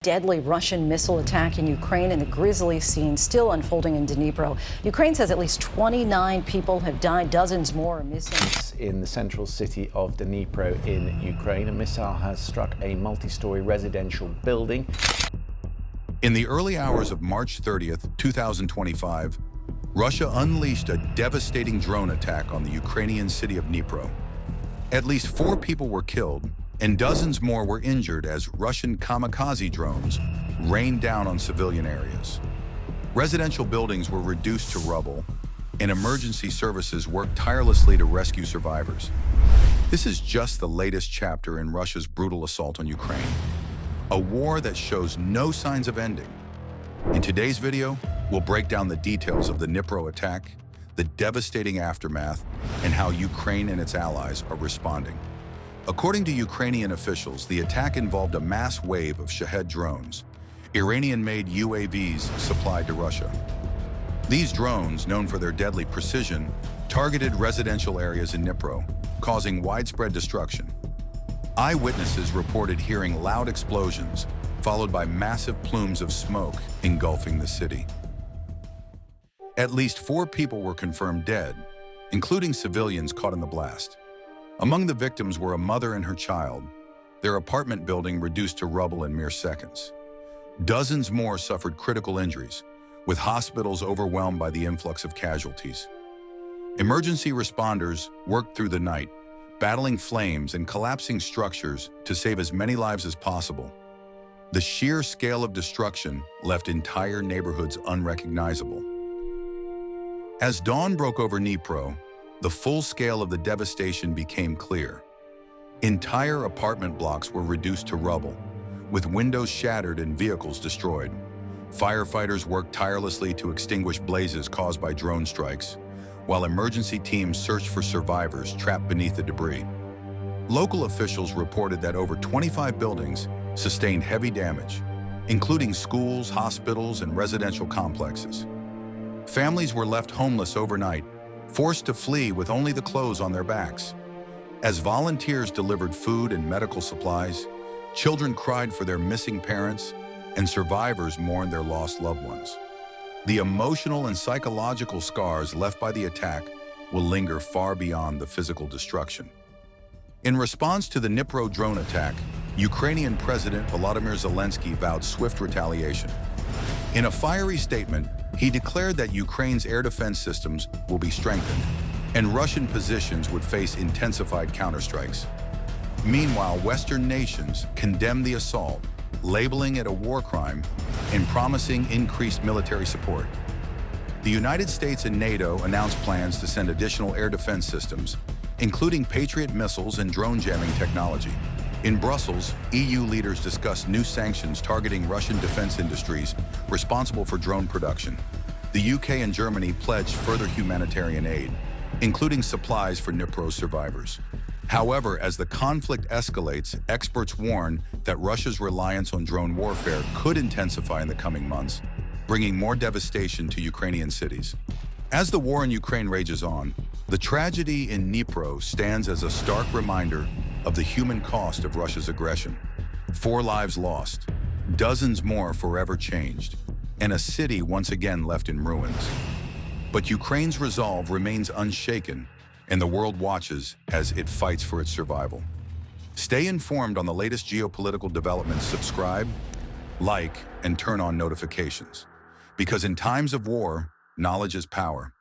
Deadly Russian missile attack in Ukraine and the grisly scene still unfolding in Dnipro. Ukraine says at least 29 people have died, dozens more are missing. In the central city of Dnipro in Ukraine, a missile has struck a multi-story residential building. In the early hours of March 30th, 2025, Russia unleashed a devastating drone attack on the Ukrainian city of Dnipro. At least 4 people were killed, and dozens more were injured as Russian kamikaze drones rained down on civilian areas. Residential buildings were reduced to rubble, and emergency services worked tirelessly to rescue survivors. This is just the latest chapter in Russia's brutal assault on Ukraine, a war that shows no signs of ending. In today's video, we'll break down the details of the Dnipro attack, the devastating aftermath, and how Ukraine and its allies are responding. According to Ukrainian officials, the attack involved a mass wave of Shahed drones, Iranian-made UAVs supplied to Russia. These drones, known for their deadly precision, targeted residential areas in Dnipro, causing widespread destruction. Eyewitnesses reported hearing loud explosions, followed by massive plumes of smoke engulfing the city. At least 4 people were confirmed dead, including civilians caught in the blast. Among the victims were a mother and her child, their apartment building reduced to rubble in mere seconds. Dozens more suffered critical injuries, with hospitals overwhelmed by the influx of casualties. Emergency responders worked through the night, battling flames and collapsing structures to save as many lives as possible. The sheer scale of destruction left entire neighborhoods unrecognizable. As dawn broke over Dnipro, the full scale of the devastation became clear. Entire apartment blocks were reduced to rubble, with windows shattered and vehicles destroyed. Firefighters worked tirelessly to extinguish blazes caused by drone strikes, while emergency teams searched for survivors trapped beneath the debris. Local officials reported that over 25 buildings sustained heavy damage, including schools, hospitals, and residential complexes. Families were left homeless overnight, forced to flee with only the clothes on their backs. As volunteers delivered food and medical supplies, children cried for their missing parents, and survivors mourned their lost loved ones. The emotional and psychological scars left by the attack will linger far beyond the physical destruction. In response to the Dnipro drone attack, Ukrainian President Vladimir Zelensky vowed swift retaliation. In a fiery statement, he declared that Ukraine's air defense systems will be strengthened, and Russian positions would face intensified counterstrikes. Meanwhile, Western nations condemned the assault, labeling it a war crime and promising increased military support. The United States and NATO announced plans to send additional air defense systems, including Patriot missiles and drone jamming technology. In Brussels, EU leaders discussed new sanctions targeting Russian defense industries responsible for drone production. The UK and Germany pledged further humanitarian aid, including supplies for Dnipro's survivors. However, as the conflict escalates, experts warn that Russia's reliance on drone warfare could intensify in the coming months, bringing more devastation to Ukrainian cities. As the war in Ukraine rages on, the tragedy in Dnipro stands as a stark reminder of the human cost of Russia's aggression. 4 lives lost, dozens more forever changed, and a city once again left in ruins. But Ukraine's resolve remains unshaken, and the world watches as it fights for its survival. Stay informed on the latest geopolitical developments. Subscribe, like, and turn on notifications. Because in times of war, knowledge is power.